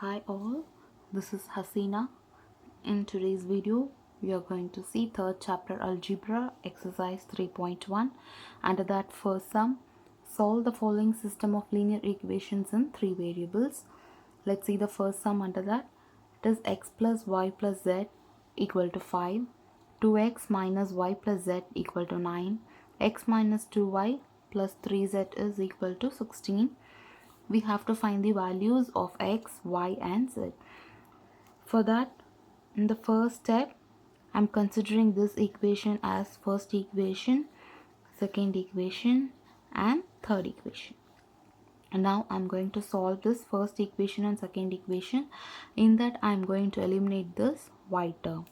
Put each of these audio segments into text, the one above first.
Hi all, this is Hasina. In today's video, we are going to see third chapter algebra exercise 3.1. Under that first sum, solve the following system of linear equations in three variables. Let's see the first sum under that. It is x plus y plus z equal to 5, 2x minus y plus z equal to 9, x minus 2y plus 3z is equal to 16. We have to find the values of x, y and z. For that, in the first step, I'm considering this equation as first equation, second equation and third equation. And now I'm going to solve this first equation and second equation. In that, I'm going to eliminate this y term.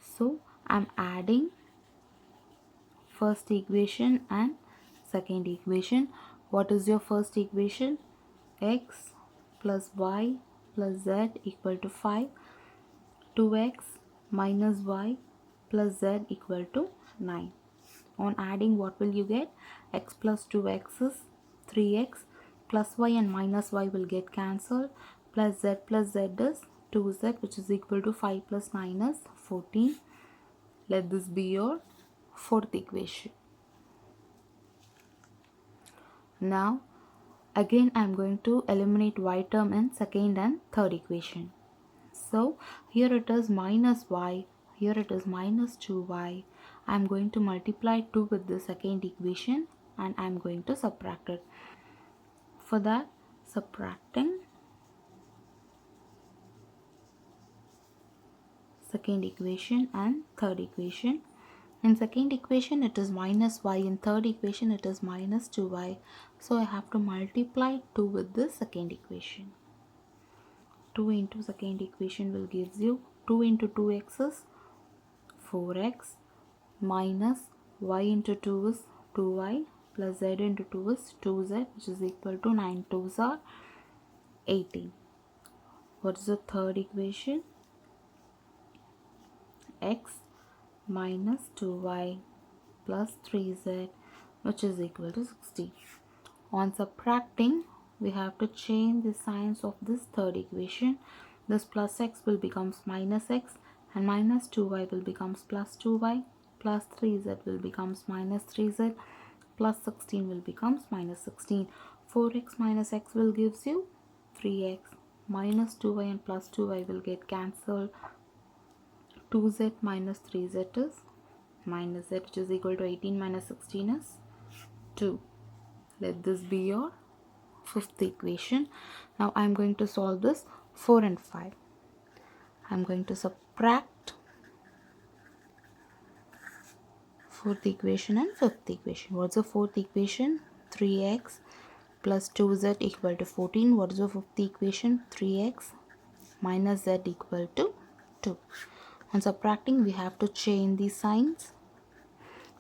So I'm adding first equation and second equation. What is your first equation? X plus y plus z equal to 5, 2x minus y plus z equal to 9. On adding, what will you get? X plus 2x is 3x, plus y and minus y will get cancelled, plus z is 2z, which is equal to 5 plus 9 is 14. Let this be your fourth equation. Now again I am going to eliminate y term in second and third equation. So here it is minus y, here it is minus 2y. I am going to multiply 2 with the second equation and I am going to subtract it. For that, subtracting second equation and third equation. In second equation it is minus y, in third equation it is minus 2y. So I have to multiply 2 with the second equation. 2 into second equation will gives you 2 into 2x is 4x minus y into 2 is 2y plus z into 2 is 2z, which is equal to 9 2s are 18. What is the third equation? X minus 2y plus 3z, which is equal to 60. On subtracting, we have to change the signs of this third equation. This plus x will becomes minus x and minus 2y will becomes plus 2y, plus 3z will becomes minus 3z, plus 16 will becomes minus 16. 4x minus x will gives you 3x, minus 2y and plus 2y will get cancelled. 2z minus 3z is minus z, which is equal to 18 minus 16 is 2. Let this be your fifth equation. Now I am going to solve this 4 and 5. I am going to subtract fourth equation and fifth equation. What's the fourth equation? 3x plus 2z equal to 14. What is the fifth equation? 3x minus z equal to 2. On subtracting, we have to change the signs.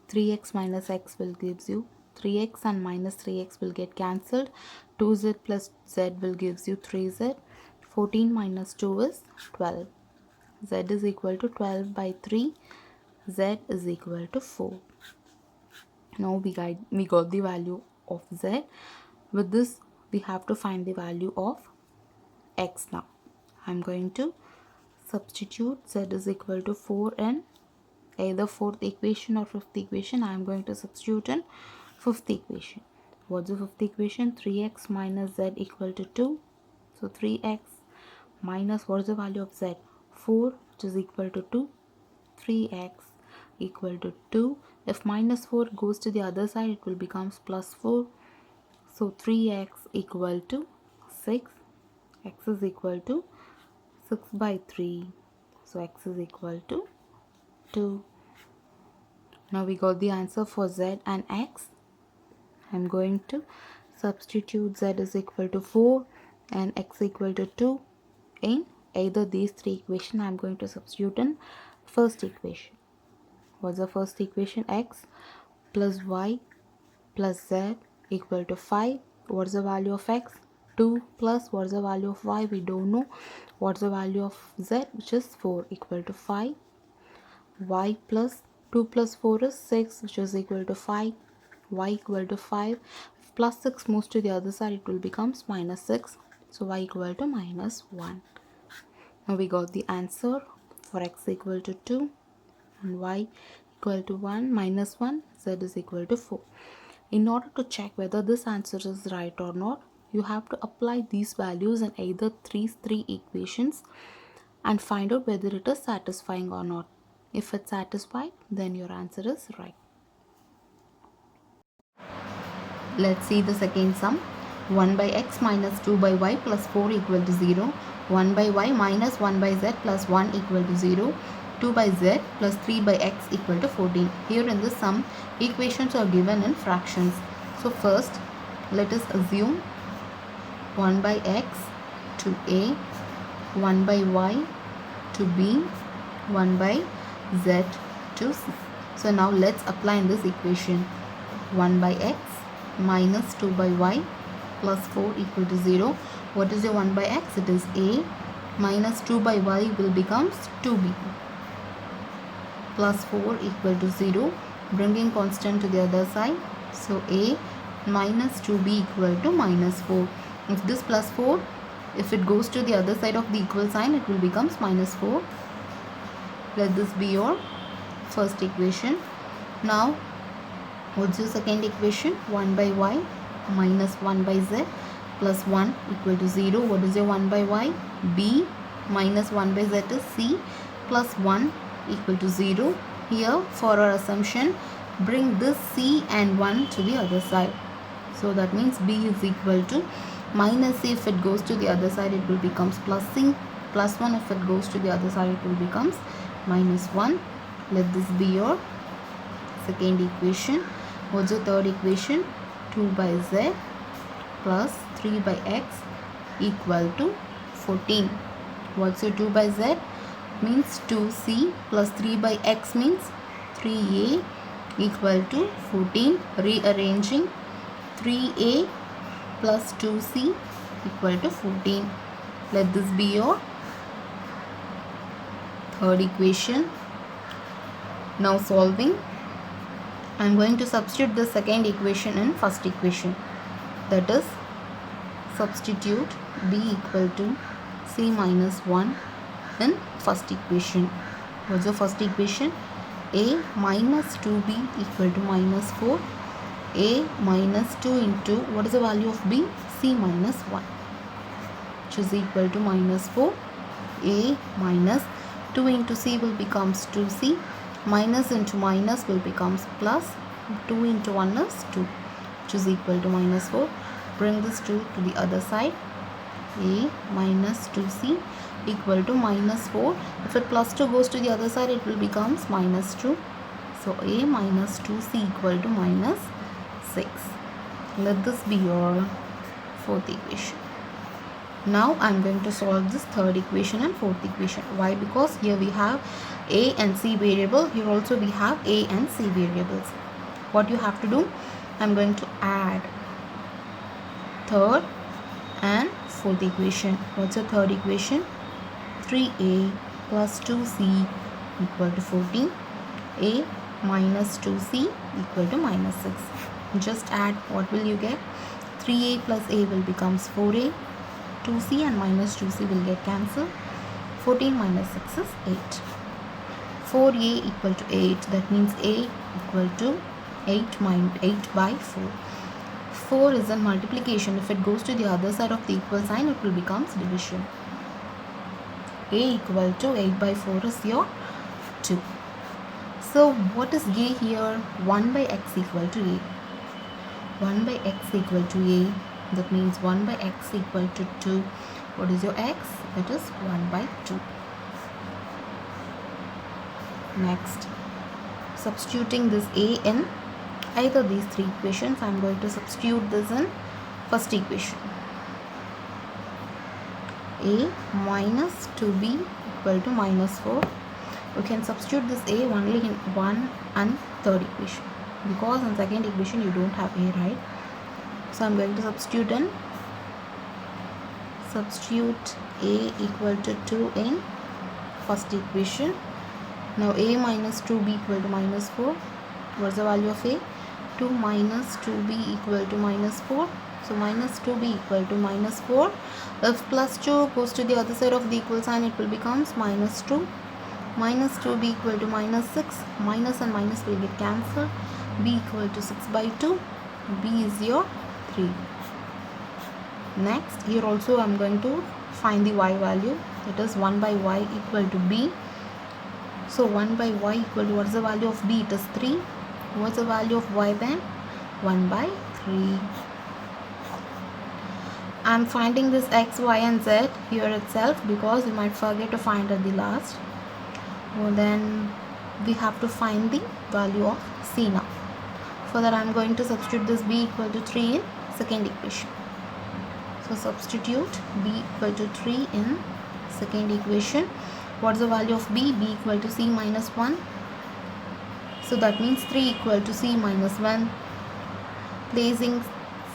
3x minus x will gives you 3x and minus 3x will get cancelled. 2z plus z will gives you 3z. 14 minus 2 is 12. Z is equal to 12 by 3. Z is equal to 4. Now we got the value of z. With this, we have to find the value of x now. I'm going to substitute z is equal to 4 in either fourth equation or fifth equation. I am going to substitute in fifth equation. What's the fifth equation? 3x minus z equal to 2. So 3x minus, what is the value of z? 4, which is equal to 2. 3x equal to 2. If minus 4 goes to the other side, it will becomes plus 4. So 3x equal to 6. X is equal to 6 by 3. So x is equal to 2. Now we got the answer for z and x. I'm going to substitute z is equal to 4 and x equal to 2 in either these three equations. I'm going to substitute in first equation. What's the first equation? X plus y plus z equal to 5. What's the value of x? 2 plus what's the value of y? We don't know. What's the value of z? Which is 4 equal to 5. Y plus 2 plus 4 is 6, which is equal to 5. Y equal to 5. If plus 6 moves to the other side, it will becomes minus 6. So y equal to minus 1. Now we got the answer for x equal to 2 and y equal to 1 minus 1, z is equal to 4. In order to check whether this answer is right or not, you have to apply these values in either these three equations and find out whether it is satisfying or not. If it's satisfied, then your answer is right. Let's see the second sum. 1 by x minus 2 by y plus 4 equal to 0. 1 by y minus 1 by z plus 1 equal to 0. 2 by z plus 3 by x equal to 14. Here in this sum, equations are given in fractions. So first, let us assume 1 by x to a, 1 by y to b, 1 by z to c. So now let's apply in this equation. 1 by x minus 2 by y plus 4 equal to 0. What is your 1 by x? It is a, minus 2 by y will becomes 2b, plus 4 equal to 0, bringing constant to the other side. So a minus 2b equal to minus 4. If this plus 4, if it goes to the other side of the equal sign, it will becomes minus 4. Let this be your first equation. Now what's your second equation? 1 by y minus 1 by z plus 1 equal to 0. What is your 1 by y? b minus 1 by z is c plus 1 equal to 0. Here for our assumption, bring this c and 1 to the other side. So that means b is equal to minus c. If it goes to the other side, it will becomes plus c, plus 1 if it goes to the other side, it will becomes minus 1. Let this be your second equation. What's your third equation? 2 by z plus 3 by x equal to 14. What's your 2 by z? Means 2c plus 3 by x means 3a equal to 14. Rearranging, 3a plus 2c equal to 14. Let this be your third equation. Now solving, I am going to substitute the second equation in first equation. That is, substitute b equal to c minus 1 in first equation. What's the first equation? A minus 2b equal to minus 4. A minus 2 into, what is the value of b? C minus 1, which is equal to minus 4. A minus 2 into c will becomes 2c. Minus into minus will becomes plus. 2 into 1 is 2, which is equal to minus 4. Bring this 2 to the other side. A minus 2c equal to minus 4. If it plus 2 goes to the other side, it will becomes minus 2. So a minus 2c equal to minus 6. Let this be your fourth equation. Now I am going to solve this third equation and fourth equation. Why? Because here we have a and c variable. Here also we have a and c variables. What you have to do? I am going to add third and fourth equation. What's your third equation? 3a plus 2c equal to 14. A minus 2c equal to minus 6. Just add, what will you get? 3a plus a will becomes 4a. 2c and minus 2c will get cancelled. 14 minus 6 is 8. 4a equal to 8. That means a equal to 8 minus 8 by 4. 4 is a multiplication. If it goes to the other side of the equal sign, it will becomes division. A equal to 8 by 4 is your 2. So what is a here? 1 by x equal to a. 1 by x equal to a. That means 1 by x equal to 2. What is your x? It is 1 by 2. Next, substituting this a in either these three equations. I am going to substitute this in first equation. A minus 2b equal to minus 4. We can substitute this a only in 1 and third equation, because in second equation you don't have a, right? So I am going to substitute a equal to 2 in first equation. Now a minus 2b equal to minus 4. What is the value of a? 2 minus 2b equal to minus 4. So minus 2b equal to minus 4. If plus 2 goes to the other side of the equal sign, it will becomes minus 2. Minus 2b equal to minus 6. Minus and minus will get cancelled. b equal to 6 by 2. b is your 3. Next, here also I am going to find the y value. It is 1 by y equal to b. So 1 by y equal to, what is the value of b? It is 3. What's the value of y then? 1 by 3. I am finding this x, y and z here itself because you might forget to find at the last. Well, then we have to find the value of c now. For that I am going to substitute this b equal to 3 in second equation. So substitute b equal to 3 in second equation. What's the value of b? b equal to c minus 1. So that means 3 equal to c minus 1. Placing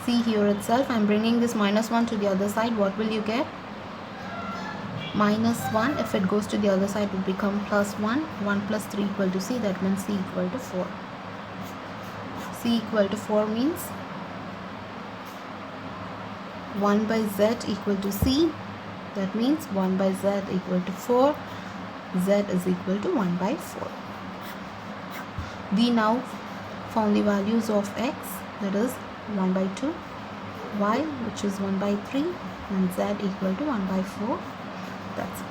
c here itself, I am bringing this minus 1 to the other side. What will you get? Minus 1. If it goes to the other side, it will become plus 1. 1 plus 3 equal to c. That means c equal to 4. c equal to 4 means 1 by z equal to c. That means 1 by z equal to 4. Z is equal to 1 by 4. We now found the values of x, that is 1 by 2, y which is 1 by 3, and z equal to 1 by 4. That's it.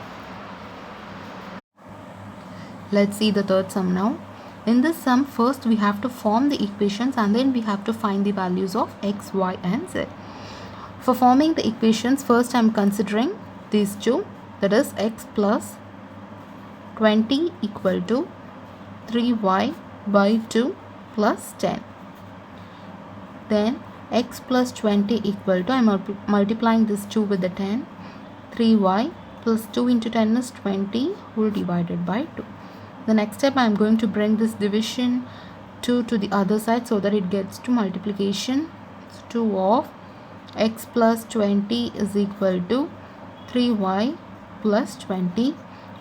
Let's see the third sum now. In this sum, first we have to form the equations and then we have to find the values of x, y and z. For forming the equations, first I am considering these two, that is x plus 20 equal to 3y by 2 plus 10. Then x plus 20 equal to, I am multiplying this 2 with the 10, 3y plus 2 into 10 is 20 whole divided by 2. The next step, I am going to bring this division 2 to the other side so that it gets to multiplication. So 2 of x plus 20 is equal to 3y plus 20.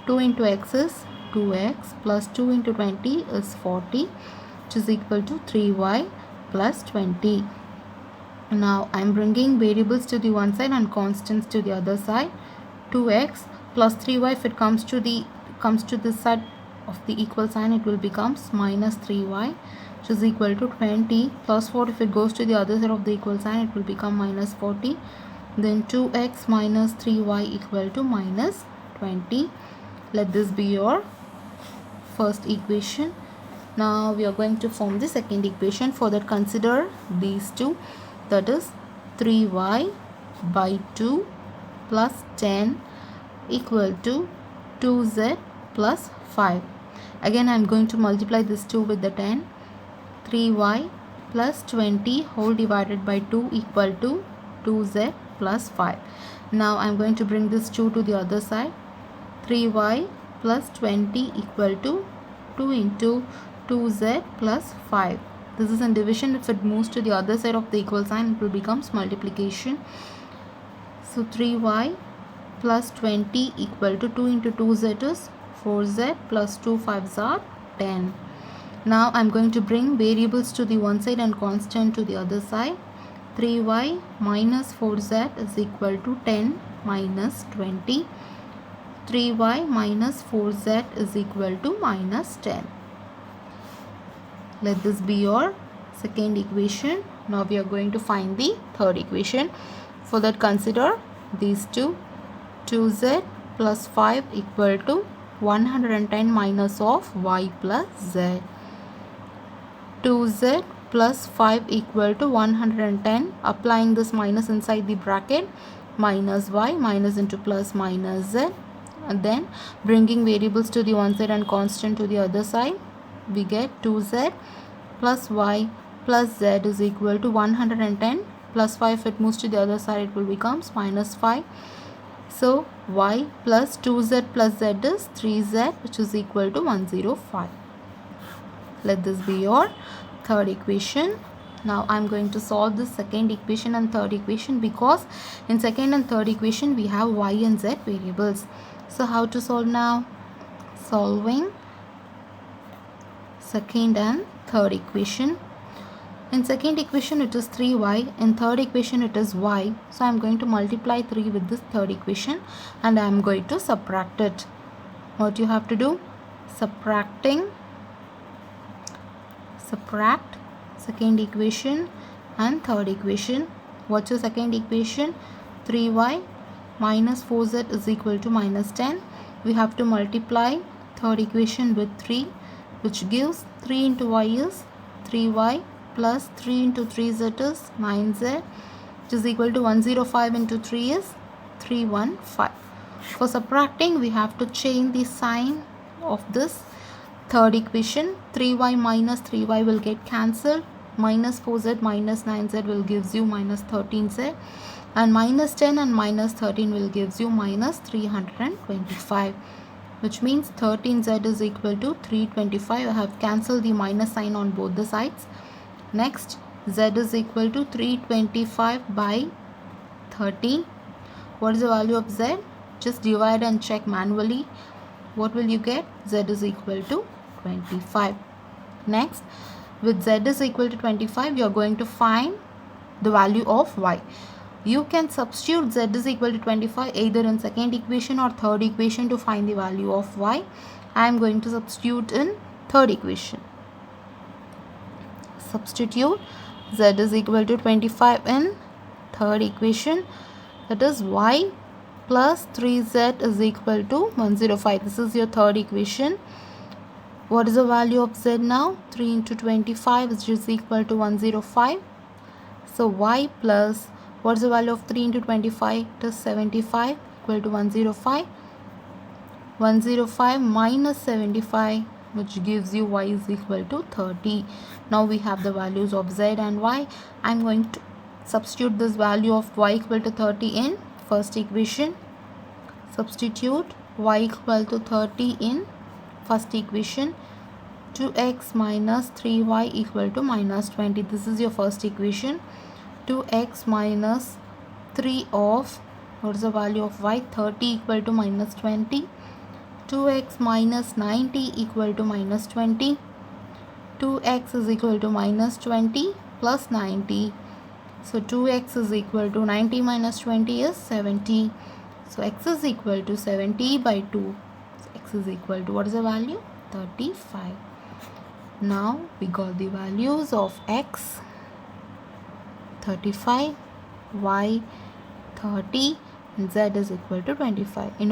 2 into x is 2x plus 2 into 20 is 40, which is equal to 3y plus 20. Now I am bringing variables to the one side and constants to the other side. 2x plus 3y, if it comes to this side of the equal sign, it will becomes minus 3y, which is equal to 20, plus 4, if it goes to the other side of the equal sign, it will become minus 40. Then 2x minus 3y equal to minus 20. Let this be your first equation. Now we are going to form the second equation. For that, consider these two, that is 3y by 2 plus 10 equal to 2z plus 5. Again I am going to multiply this 2 with the 10. 3y plus 20 whole divided by 2 equal to 2z plus 5. Now I am going to bring this 2 to the other side. 3y plus 20 equal to 2 into 2z plus 5. This is in division. If it moves to the other side of the equal sign, it will becomes multiplication. So 3y plus 20 equal to 2 into 2z is 4z plus 2 5s are 10. Now I am going to bring variables to the one side and constant to the other side. 3y minus 4z is equal to 10 minus 20. 3y minus 4z is equal to minus 10. Let this be your second equation. Now we are going to find the third equation. For that, consider these two. 2z plus 5 equal to 110 minus of y plus z. 2z plus 5 equal to 110. Applying this minus inside the bracket, minus y, minus into plus minus z. And then bringing variables to the one side and constant to the other side, we get 2z plus y plus z is equal to 110 plus 5. If it moves to the other side, it will becomes minus 5. So y plus 2z plus z is 3z, which is equal to 105. Let this be your third equation. Now I am going to solve the second equation and third equation, because in second and third equation we have y and z variables. So how to solve now? Solving second and third equation. In second equation it is 3y, in third equation it is y. So I am going to multiply 3 with this third equation and I am going to subtract it. What you have to do? Subtract second equation and third equation. What's your second equation? 3y minus 4z is equal to minus 10. We have to multiply third equation with 3, which gives 3 into y is 3y plus 3 into 3z is 9z, which is equal to 105 into 3 is 315. For subtracting, we have to change the sign of this third equation. 3y minus 3y will get cancelled. Minus 4z minus 9z will gives you minus 13z. And minus 10 and minus 13 will gives you minus 325. Which means 13z is equal to 325. I have cancelled the minus sign on both the sides. Next, z is equal to 325 by 30. What is the value of z? Just divide and check manually. What will you get? Z is equal to 25. Next, with z is equal to 25, you are going to find the value of y. You can substitute z is equal to 25 either in second equation or third equation to find the value of y. I am going to substitute in third equation. Substitute z is equal to 25 in third equation, that is y plus 3z is equal to 105. This is your third equation. What is the value of z now? 3 into 25 which is equal to 105. So y plus, what is the value of 3 into 25? It is 75 equal to 105. 105 minus 75, which gives you y is equal to 30. Now we have the values of z and y. I am going to substitute this value of y equal to 30 in first equation. Substitute y equal to 30 in first equation. 2x minus 3y equal to minus 20. This is your first equation. 2x minus 3 of, what is the value of y? 30 equal to minus 20. 2x minus 90 equal to minus 20. 2x is equal to minus 20 plus 90. So 2x is equal to 90 minus 20 is 70. So x is equal to 70 by 2. So x is equal to, what is the value? 35. Now we got the values of x 35, y 30, and z is equal to 25. In